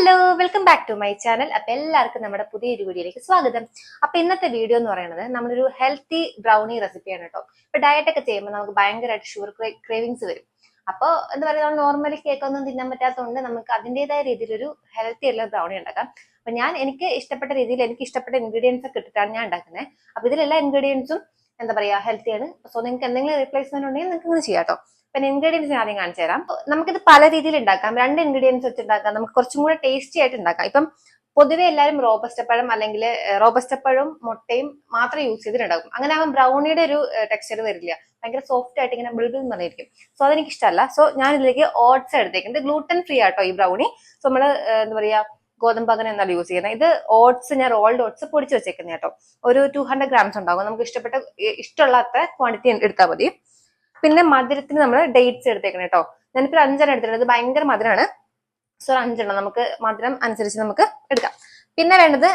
Hello, welcome back to my channel. അപ്പൊ എല്ലാവർക്കും നമ്മുടെ പുതിയൊരു വീഡിയോയിലേക്ക് സ്വാഗതം. അപ്പൊ ഇന്നത്തെ വീഡിയോ എന്ന് പറയുന്നത് നമ്മളൊരു ഹെൽത്തി ബ്രൗണി റെസിപ്പിയാണ് കേട്ടോ. ഇപ്പൊ ഡയറ്റ് ഒക്കെ ചെയ്യുമ്പോൾ നമുക്ക് ഭയങ്കരമായിട്ട് ഷുഗർ ക്രേവിങ്സ് വരും. അപ്പോൾ എന്താ പറയുക, നമ്മൾ നോർമലി കേക്ക് ഒന്നും തിന്നാൻ പറ്റാത്തതുകൊണ്ട് നമുക്ക് അതിൻ്റെതായ രീതിയിലൊരു ഹെൽത്തി ആയിട്ടുള്ള ബ്രൗണി ഉണ്ടാക്കാം. അപ്പൊ എനിക്ക് ഇഷ്ടപ്പെട്ട രീതിയിൽ എനിക്ക് ഇഷ്ടപ്പെട്ട ഇൻഗ്രീഡിയൻസ് ഒക്കെ ഇട്ടിട്ടാണ് ഞാൻ ഉണ്ടാക്കുന്നത്. അപ്പൊ ഇതിലെല്ലാ ഇൻഗ്രീഡിയൻസും എന്താ പറയാ ഹെൽത്തിയാണ്. സോ നിങ്ങൾക്ക് എന്തെങ്കിലും റീപ്ലേസ്മെന്റ് ഉണ്ടെങ്കിൽ നിങ്ങൾക്ക് ഇങ്ങനെ ചെയ്യാം കേട്ടോ. പിന്നെ ഇൻഗ്രീഡിയൻസ് ആദ്യം കാണിച്ചു തരാം. നമുക്കിത് പല രീതിയിൽ ഉണ്ടാക്കാം. 2 ഇൻഗ്രീഡിയൻസ് വെച്ച് ഉണ്ടാക്കാം. നമുക്ക് കുറച്ചും കൂടെ ടേസ്റ്റി ആയിട്ട് ഉണ്ടാക്കാം. ഇപ്പം പൊതുവെ എല്ലാവരും റോബസ്റ്റപ്പഴം അല്ലെങ്കിൽ റോബസ്റ്റപ്പഴവും മുട്ടയും മാത്രം യൂസ് ചെയ്തിട്ടുണ്ടാക്കും. അങ്ങനെ ആകുമ്പോൾ ബ്രൗണിയുടെ ഒരു ടെക്സ്ചർ വരില്ല. ഭയങ്കര സോഫ്റ്റ് ആയിട്ട് ഇങ്ങനെ ബിൾബിൾ പറഞ്ഞിരിക്കും. സോ അതെനിക്ക് ഇഷ്ടമല്ല. സോ ഞാൻ ഇതിലേക്ക് ഓട്സ് എടുത്തേക്കുന്നത്. ഗ്ലൂട്ടൻ ഫ്രീ ആട്ടോ ഈ ബ്രൗണി. സോ നമ്മള് എന്താ പറയാ ഗോതമ്പ് അങ്ങനെ എന്താണ് യൂസ് ചെയ്യുന്നത്. ഇത് ഓട്സ് ഞാൻ റോൾഡ് ഓട്സ് പൊടിച്ച് വെച്ചേക്കുന്നത് കേട്ടോ. ഒരു 200 grams ഉണ്ടാകും. നമുക്ക് ഇഷ്ടമുള്ള അത്ര ക്വാണ്ടിറ്റി എടുത്താൽ മതി. പിന്നെ മധുരത്തിന് നമ്മൾ ഡേറ്റ്സ് എടുത്തേക്കണം കേട്ടോ. ഞാനിപ്പോൾ 5 എടുത്തിട്ടുണ്ട്. ഇത് ഭയങ്കര മധുരമാണ്. സോ 5 നമുക്ക് മധുരം അനുസരിച്ച് നമുക്ക് എടുക്കാം. പിന്നെ വേണ്ടത്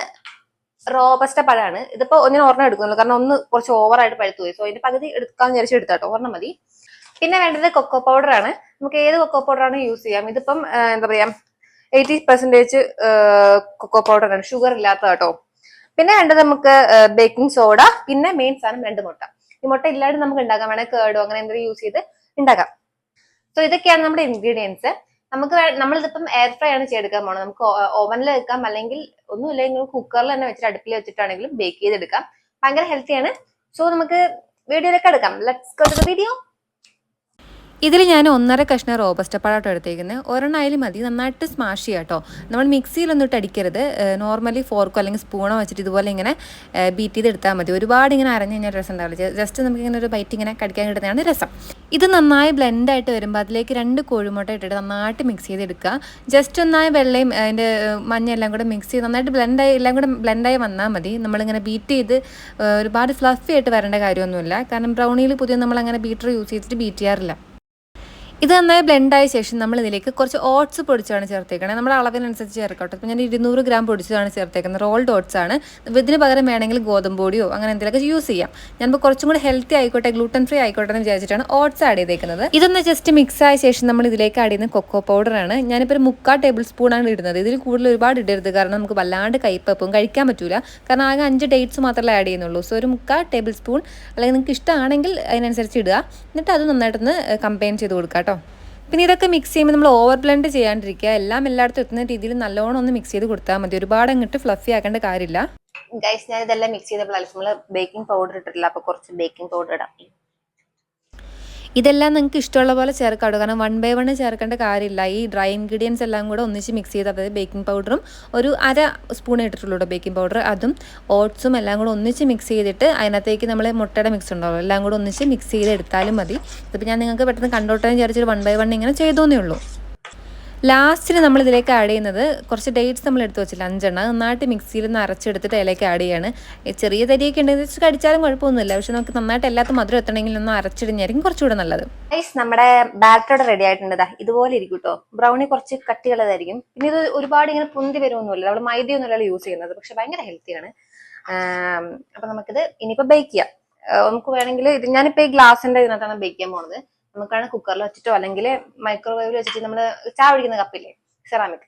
റോബസ്റ്റ പഴമാണ്. ഇതിപ്പോ ഞാൻ ഒരെണ്ണം എടുക്കുന്നുള്ളൂ, കാരണം ഒന്ന് കുറച്ച് ഓവറായിട്ട് പഴുത്തു പോയി. സോ അതിന്റെ പകുതി എടുക്കാന്ന് വിചാരിച്ച് എടുത്താട്ടോ, ഒരെണ്ണം മതി. പിന്നെ വേണ്ടത് കൊക്കോ പൗഡർ ആണ്. നമുക്ക് ഏത് കൊക്കോ പൗഡർ ആണ് യൂസ് ചെയ്യാം. ഇതിപ്പം എന്താ പറയാ 80% കൊക്കോ പൗഡർ ആണ്, ഷുഗർ ഇല്ലാത്ത കേട്ടോ. പിന്നെ വേണ്ടത് നമുക്ക് ബേക്കിംഗ് സോഡ, പിന്നെ മെയിൻ സാധനം 2 മുട്ട. ഈ മുട്ട ഇല്ലാണ്ട് നമുക്ക് ഉണ്ടാക്കാം. വേണമെങ്കിൽ കേടോ അങ്ങനെ എന്തെങ്കിലും യൂസ് ചെയ്ത് ഉണ്ടാക്കാം. സോ ഇതൊക്കെയാണ് നമ്മുടെ ഇൻഗ്രീഡിയൻസ്. നമ്മളിതിപ്പം എയർ ഫ്രൈ ആണ് ചെയ്തെടുക്കാൻ പോകണം. നമുക്ക് ഓവനിൽ വെക്കാം, അല്ലെങ്കിൽ ഒന്നുമില്ലെങ്കിൽ കുക്കറിൽ തന്നെ വെച്ചിട്ട് അടുപ്പിൽ വെച്ചിട്ടാണെങ്കിലും ബേക്ക് ചെയ്തെടുക്കാം. ഭയങ്കര ഹെൽത്തിയാണ്. സോ നമുക്ക് വീഡിയോയിലേക്ക് എടുക്കാം. Let's go to the video. ഇതിൽ ഞാൻ 1.5 കഷ്ണം റോബസ്റ്റ പഴാട്ടോ എടുത്തേക്കുന്നത്. ഒരെണ്ണായാലും മതി. നന്നായിട്ട് സ്മാഷ് ചെയ്യാം കേട്ടോ. നമ്മൾ മിക്സിയിലൊന്നും ഇട്ട് അടിക്കരുത്. നോർമലി ഫോർക്കോ അല്ലെങ്കിൽ സ്പൂണോ വെച്ചിട്ട് ഇതുപോലെ ഇങ്ങനെ ബീറ്റ് ചെയ്ത് എടുത്താൽ മതി. ഒരുപാട് ഇങ്ങനെ അരഞ്ഞു കഴിഞ്ഞാൽ രസം ഉണ്ടാവില്ല. ജസ്റ്റ് നമുക്ക് ഇങ്ങനെ ഒരു ബൈറ്റ് ഇങ്ങനെ കടിക്കാൻ കിട്ടുന്നതാണ് രസം. ഇത് നന്നായി ബ്ലെൻഡായിട്ട് വരുമ്പോൾ അതിലേക്ക് 2 കോഴിമുട്ട ഇട്ടിട്ട് നന്നായിട്ട് മിക്സ് ചെയ്തെടുക്കുക. ജസ്റ്റ് ഒന്നായി വെള്ളയും അതിൻ്റെ മഞ്ഞ എല്ലാം കൂടെ മിക്സ് ചെയ്ത് നന്നായിട്ട് എല്ലാം കൂടെ ബ്ലെൻഡായി വന്നാൽ മതി. നമ്മളിങ്ങനെ ബീറ്റ് ചെയ്ത് ഒരുപാട് ഫ്ലഫി ആയിട്ട് വരേണ്ട കാര്യമൊന്നുമില്ല. കാരണം ബ്രൗണിയിൽ പുതിയ നമ്മളങ്ങനെ ബീറ്റർ യൂസ് ചെയ്തിട്ട് ബീറ്റ് ചെയ്യാറില്ല. ഇത് നന്നായി ബ്ലെൻഡായ ശേഷം നമ്മൾ ഇതിലേക്ക് കുറച്ച് ഓട്സ് പൊടിച്ചാണ് ചേർത്തേക്കുന്നത്. നമ്മുടെ അളവിനനുസരിച്ച് ചേർക്കട്ടെ. ഇപ്പോൾ ഞാൻ 200 gram പൊടിച്ചതാണ് ചേർത്തേക്കുന്നത്. റോൾഡ് ഓട്സ് ആണ്. ഇതിന് പകരം വേണമെങ്കിൽ ഗോതമ്പ് പൊടിയോ അങ്ങനെ എന്തെങ്കിലുമൊക്കെ യൂസ് ചെയ്യാം. ഞാനിപ്പോൾ കുറച്ചും കൂടി ഹെൽത്തി ആയിക്കോട്ടെ, ഗ്ലൂട്ടൻ ഫ്രീ ആയിക്കോട്ടെ എന്ന് വിചാരിച്ചിട്ടാണ് ഓട്സ് ആഡ് ചെയ്തേക്കുന്നത്. ഇതൊന്ന് ജസ്റ്റ് മിക്സ് ആയ ശേഷം നമ്മൾ ഇതിലേക്ക് ആഡ് ചെയ്യുന്ന കൊക്കോ പൗഡറാണ്. ഞാനിപ്പോൾ ഒരു 3/4 tablespoon ഇടുന്നത്. ഇതിൽ കൂടുതൽ ഒരുപാട് ഇടരുത്, കാരണം നമുക്ക് വല്ലാണ്ട് കയ്പപ്പും കഴിക്കാൻ പറ്റൂല. കാരണം ആകെ 5 ഡേറ്റ്സ് മാത്രമേ ആഡ് ചെയ്യുന്നുള്ളൂ. സോ ഒരു 3/4 tablespoon, അല്ലെങ്കിൽ നിങ്ങൾക്ക് ഇഷ്ടമാണെങ്കിൽ അതിനനുസരിച്ച് ഇടുക. എന്നിട്ട് അത് നന്നായിട്ടൊന്ന് കമ്പൈൻ ചെയ്ത് കൊടുക്കുക. പിന്നെ ഇതൊക്കെ മിക്സ് ചെയ്യുമ്പോൾ നമ്മൾ ഓവർ ബ്ലെൻഡ് ചെയ്യാണ്ടിരിക്കുക. എല്ലാം എല്ലായിടത്തും എത്തുന്ന രീതിയിൽ നല്ലോണം ഒന്ന് മിക്സ് ചെയ്ത് കൊടുത്താൽ മതി. ഒരുപാട് അങ്ങോട്ട് ഫ്ലഫി ആക്കേണ്ട കാര്യമില്ല. ഗൈസ്, ഞാൻ ഇതെല്ലാം മിക്സ് ചെയ്തപ്പോൾ നമ്മൾ ബേക്കിംഗ് പൗഡർ ഇട്ടിട്ടില്ല. അപ്പൊ കുറച്ച് ബേക്കിംഗ് പൗഡർ ഇടാം. ഇതെല്ലാം നിങ്ങൾക്ക് ഇഷ്ടമുള്ള പോലെ ചേർക്കാം. കാരണം 1 by 1 ചേർക്കേണ്ട കാര്യമില്ല. ഈ ഡ്രൈ ഇൻഗ്രീഡിയൻസ് എല്ലാം കൂടെ ഒന്നിച്ച് മിക്സ് ചെയ്ത്, അതായത് ബേക്കിംഗ് പൗഡറും ഒരു 1/2 സ്പൂൺ ഇട്ടിട്ടുള്ളൂ ബേക്കിംഗ് പൗഡർ, അതും ഓട്സും എല്ലാം കൂടെ ഒന്നിച്ച് മിക്സ് ചെയ്തിട്ട് അതിനകത്തേക്ക് നമ്മൾ മുട്ടയുടെ മിക്സ് ഉണ്ടാവും, എല്ലാം കൂടെ ഒന്നിച്ച് മിക്സ് ചെയ്ത് എടുത്താലും മതി. ഇതിപ്പോൾ ഞാൻ നിങ്ങൾക്ക് പെട്ടെന്ന് കണ്ടോട്ടെ വിചാരിച്ചൊരു 1 by 1 ഇങ്ങനെ ചെയ്തോന്നേ ഉള്ളൂ. ലാസ്റ്റിന് നമ്മൾ ഇതിലേക്ക് ആഡ് ചെയ്യുന്നത് കുറച്ച് ഡേറ്റ്സ് നമ്മൾ എടുത്ത് വെച്ചില്ല, 5 നന്നായിട്ട് മിക്സിയിൽ നിന്ന് അരച്ചെടുത്തിട്ട് അതിലേക്ക് ആഡ് ചെയ്യാണ്. ചെറിയ തരിയൊക്കെ ഉണ്ടെങ്കിൽ വെച്ച് കടിച്ചാലും കുഴപ്പമൊന്നുമില്ല. പക്ഷെ നമുക്ക് നന്നായിട്ട് എല്ലാത്തും മധുരം എത്തണമെങ്കിൽ ഒന്ന് അരച്ചിടുന്നതായിരിക്കും കുറച്ചുകൂടെ നല്ലത്. നമ്മുടെ ബാറ്റർ റെഡി ആയിട്ടുണ്ട്. ഇതുപോലെ ഇരിക്കും കേട്ടോ. ബ്രൗണി കുറച്ച് കട്ടിയുള്ളതായിരിക്കും. പിന്നെ ഇത് ഒരുപാട് ഇങ്ങനെ പൊന്തി വരുമൊന്നുമില്ല. നമ്മൾ മൈദയൊന്നുമല്ല യൂസ് ചെയ്യുന്നത്, പക്ഷെ ഭയങ്കര ഹെൽത്തിയാണ്. അപ്പൊ നമുക്കിത് ഇനിയിപ്പോ ബേക്ക് ചെയ്യാം. നമുക്ക് വേണമെങ്കിൽ ഇത് ഞാനിപ്പോ ഈ ഗ്ലാസിന്റെ ഇതിനകത്താണ് ബേക്ക് ചെയ്യാൻ പോകുന്നത്. നമുക്കാണ് കുക്കറിൽ വെച്ചിട്ടോ അല്ലെങ്കിൽ മൈക്രോവേവിൽ വെച്ചിട്ട് നമ്മൾ ചായ കുടിക്കുന്ന കപ്പില്ലേ, സെറാമിക്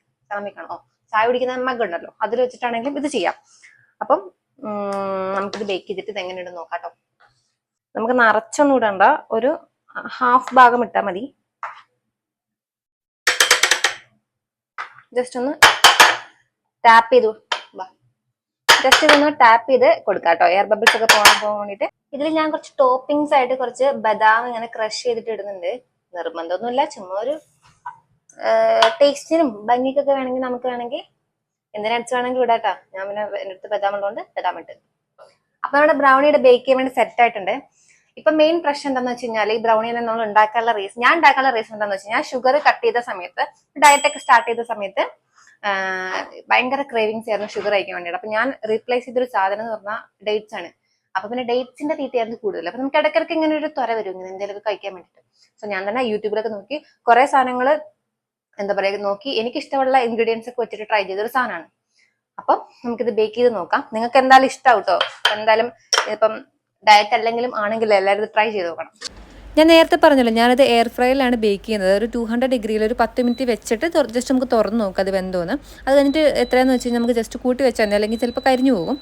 ആണോ, ചായ കുടിക്കുന്ന മഗ് ഉണ്ടല്ലോ, അതിൽ വെച്ചിട്ടാണെങ്കിലും ഇത് ചെയ്യാം. അപ്പം നമുക്കിത് ബേക്ക് ചെയ്തിട്ട് ഇത് എങ്ങനെ ഇടും നോക്കാട്ടോ. നമുക്ക് നിറച്ചൊന്നും ഇടണ്ട, ഒരു ഹാഫ് ഭാഗം ഇട്ടാൽ മതി. ജസ്റ്റ് ഒന്ന് ടാപ്പ് ചെയ്തു ജസ്റ്റ് ഇതൊന്ന് ടാപ്പ് ചെയ്ത് കൊടുക്കാട്ടോ, എയർ ബബിൾസ് ഒക്കെ പോകാൻ വേണ്ടിയിട്ട്. ഇതിൽ ഞാൻ കുറച്ച് ടോപ്പിംഗ്സ് ആയിട്ട് കുറച്ച് ബദാം ഇങ്ങനെ ക്രഷ് ചെയ്തിട്ട് ഇടുന്നുണ്ട്. നിർബന്ധമൊന്നുമില്ല, ചുമ്മാ ഒരു ടേസ്റ്റിനും ഭംഗിക്കൊക്കെ വേണമെങ്കിൽ നമുക്ക് വേണമെങ്കിൽ എന്തിനടിച്ച് വേണമെങ്കിൽ ഇടാട്ടാ. ഞാൻ പിന്നെ എൻ്റെ അടുത്ത് ബദാം ഉള്ളതുകൊണ്ട് ബദാം ഇട്ട്. അപ്പൊ നമ്മുടെ ബ്രൗണിയുടെ ബേക്ക് ചെയ്യാൻ വേണ്ടി സെറ്റ് ആയിട്ടുണ്ട്. ഇപ്പൊ മെയിൻ പ്രശ്നം എന്താണെന്ന് വെച്ച് കഴിഞ്ഞാൽ, ഈ ബ്രൗണിനെ നമ്മൾ ഞാൻ ഉണ്ടാക്കാനുള്ള റീസൺ എന്താണെന്ന് വെച്ച് കഴിഞ്ഞാൽ, ഷുഗർ കട്ട് ചെയ്ത സമയത്ത്, ഡയറ്റ് ഒക്കെ സ്റ്റാർട്ട് ചെയ്ത സമയത്ത് ഭയങ്കര ക്രേവിങ്സ് ആയിരുന്നു ഷുഗർ കഴിക്കാൻ വേണ്ടിയിട്ട്. അപ്പൊ ഞാൻ റീപ്ലേസ് ചെയ്തൊരു സാധനം എന്ന് പറഞ്ഞാൽ ഡേറ്റ്സ് ആണ്. അപ്പൊ പിന്നെ ഡേറ്റ്സിന്റെ തീറ്റയായിരുന്നു കൂടുതൽ. അപ്പൊ നമുക്ക് ഇടയ്ക്കിടയ്ക്ക് ഇങ്ങനെ ഒരു ത്വര വരും ഇങ്ങനെ എന്തെങ്കിലുമൊക്കെ കഴിക്കാൻ വേണ്ടിയിട്ട്. സോ ഞാൻ തന്നെ യൂട്യൂബിലൊക്കെ നോക്കി കുറെ സാധനങ്ങൾ എന്താ പറയുക നോക്കി എനിക്ക് ഇഷ്ടമുള്ള ഇൻഗ്രീഡിയൻസ് ഒക്കെ വെച്ചിട്ട് ട്രൈ ചെയ്തൊരു സാധനമാണ്. അപ്പം നമുക്കിത് ബേക്ക് ചെയ്ത് നോക്കാം. നിങ്ങൾക്ക് എന്തായാലും ഇഷ്ടമാവും കേട്ടോ. എന്തായാലും ഇപ്പം ഡയറ്റ് അല്ലെങ്കിലും ആണെങ്കിലും എല്ലാവരും ഇത് ട്രൈ ചെയ്ത് നോക്കണം. ഞാൻ നേരത്തെ പറഞ്ഞല്ലോ ഞാനത് എയർ ഫ്രൈയിലാണ് ബേക്ക് ചെയ്യുന്നത്. ഒരു 200 ഡിഗ്രിയിൽ ഒരു 10 മിനിറ്റ് വെച്ചിട്ട് ജസ്റ്റ് നമുക്ക് തുറന്ന് നോക്കാം അത് വെന്തോന്ന്. അത് കഴിഞ്ഞിട്ട് എത്രയാണെന്ന് വെച്ച് കഴിഞ്ഞാൽ നമുക്ക് ജസ്റ്റ് കൂട്ടി വെച്ചാൽ മതി, അല്ലെങ്കിൽ ചിലപ്പോൾ കരിഞ്ഞു പോകും.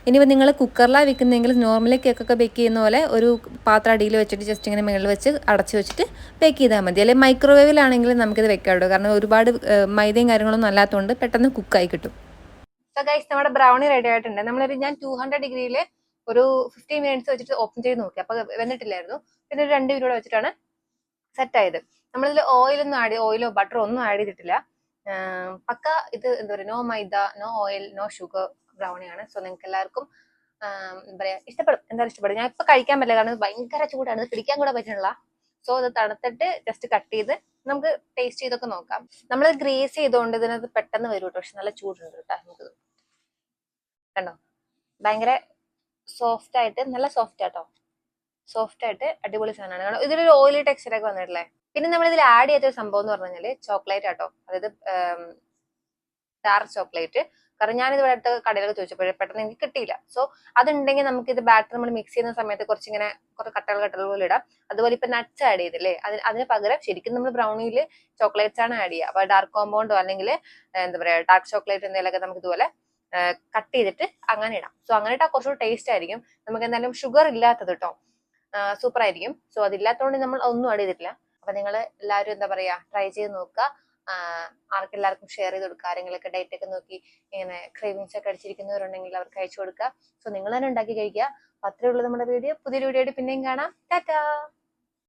ഇനിയിപ്പോൾ നിങ്ങൾ കുക്കറിലാണ് വെക്കുന്നതെങ്കിൽ നോർമലി കേക്കൊക്കെ ബേക്ക് ചെയ്യുന്ന പോലെ ഒരു പാത്രം അടിയിൽ വെച്ചിട്ട് ജസ്റ്റ് ഇങ്ങനെ മുകളിൽ വെച്ച് അടച്ച് വെച്ചിട്ട് ബേക്ക് ചെയ്താൽ മതി. അല്ലെങ്കിൽ മൈക്രോവേവിലാണെങ്കിൽ നമുക്കിത് വെക്കാറുണ്ട്, കാരണം ഒരുപാട് മൈദയും കാര്യങ്ങളൊന്നും അല്ലാത്തതുകൊണ്ട് പെട്ടെന്ന് കുക്കായി കിട്ടും. സോ ഗൈസ്, നമ്മുടെ ബ്രൗണി റെഡി ആയിട്ടുണ്ട്. ഞാൻ 200 ഡിഗ്രിയിൽ ഒരു 15 മിനിറ്റ്സ് വെച്ചിട്ട് ഓപ്പൺ ചെയ്ത് നോക്കി, അപ്പൊ വെന്നിട്ടില്ലായിരുന്നു. പിന്നെ ഒരു 2 മിനിറ്റ് വെച്ചിട്ടാണ് സെറ്റ് ആയത്. നമ്മളിതിൽ ഓയിലോ ബട്ടറോ ഒന്നും ആഡ് ചെയ്തിട്ടില്ല. പക്ക ഇത് എന്താ പറയുക, no maida, no oil, no sugar ബ്രൗണിയാണ്. സോ നിങ്ങൾക്ക് എല്ലാവർക്കും എന്താ പറയാ ഇഷ്ടപ്പെടും, എന്തായാലും ഇഷ്ടപ്പെടും. ഞാൻ ഇപ്പൊ കഴിക്കാൻ പറ്റില്ല, കാരണം ഇത് ഭയങ്കര ചൂടാണ്, ഇത് പിടിക്കാൻ കൂടെ പറ്റുന്നില്ല. സോ ഇത് തണുത്തിട്ട് ജസ്റ്റ് കട്ട് ചെയ്ത് നമുക്ക് ടേസ്റ്റ് ചെയ്തൊക്കെ നോക്കാം. നമ്മൾ ഗ്രേസ് ചെയ്തുകൊണ്ട് ഇതിനകത്ത് പെട്ടെന്ന് വരും കേട്ടോ, പക്ഷെ നല്ല ചൂടുണ്ട് കേട്ടോ. നമുക്ക് കണ്ടോ, ഭയങ്കര സോഫ്റ്റ് ആയിട്ട്, നല്ല സോഫ്റ്റ് ആട്ടോ, സോഫ്റ്റ് ആയിട്ട് അടിപൊളി സാധനമാണ്. കാരണം ഇതിലൊരു ഓയിലി ടെക്സ്ചർ ഒക്കെ വന്നിട്ടില്ലേ. പിന്നെ നമ്മൾ ഇതിൽ ആഡ് ചെയ്ത സംഭവം എന്ന് പറഞ്ഞു കഴിഞ്ഞാല് ചോക്ലേറ്റ് ആട്ടോ, അതായത് ഡാർക്ക് ചോക്ലേറ്റ്. കാരണം ഞാനിത് ഇവിടെ കടയിലൊക്കെ ചോദിച്ചപ്പോഴേ പെട്ടെന്ന് എനിക്ക് കിട്ടിയില്ല. സോ അതുണ്ടെങ്കിൽ നമുക്ക് ഇത് ബാറ്റർ നമ്മൾ മിക്സ് ചെയ്യുന്ന സമയത്ത് കുറച്ചിങ്ങനെ കുറച്ച് കട്ടകൾ പോലെ ഇടാം. അതുപോലെ ഇപ്പൊ നട്ട്സ് ആഡ് ചെയ്തില്ലേ, അതിന് പകരം ശരിക്കും നമ്മൾ ബ്രൗണിയിൽ ചോക്ലേറ്റ്സ് ആണ് ആഡ് ചെയ്യുക. അപ്പൊ ഡാർക്ക് കോമ്പൗണ്ടോ അല്ലെങ്കിൽ എന്താ പറയാ ഡാർക്ക് ചോക്ലേറ്റ് എന്തെങ്കിലുമൊക്കെ നമുക്ക് ഇതുപോലെ കട്ട് ചെയ്തിട്ട് അങ്ങനെ ഇടാം. സോ അങ്ങനെ ഇട്ടാൽ കുറച്ചുകൂടി ടേസ്റ്റ് ആയിരിക്കും. നമുക്ക് എന്തായാലും ഷുഗർ ഇല്ലാത്തത് കേട്ടോ, സൂപ്പർ ആയിരിക്കും. സോ അതില്ലാത്തതുകൊണ്ട് നമ്മൾ ഒന്നും ആഡ് ചെയ്തിട്ടില്ല. അപ്പൊ നിങ്ങൾ എല്ലാവരും എന്താ പറയാ ട്രൈ ചെയ്ത് നോക്കുക. ആർക്കെല്ലാവർക്കും ഷെയർ ചെയ്ത് കൊടുക്കുക. ആരെങ്കിലൊക്കെ ഡയറ്റ് ഒക്കെ നോക്കി ഇങ്ങനെ ക്രേവിങ്സ് ഒക്കെ അടിച്ചിരിക്കുന്നവരുണ്ടെങ്കിൽ അവർക്ക് അയച്ചു കൊടുക്കുക. സോ നിങ്ങൾ തന്നെ ഉണ്ടാക്കി കഴിക്കുക. അത്രേ ഉള്ളൂ നമ്മുടെ വീഡിയോ. പുതിയൊരു വീഡിയോ പിന്നെയും കാണാം. ടാറ്റാ.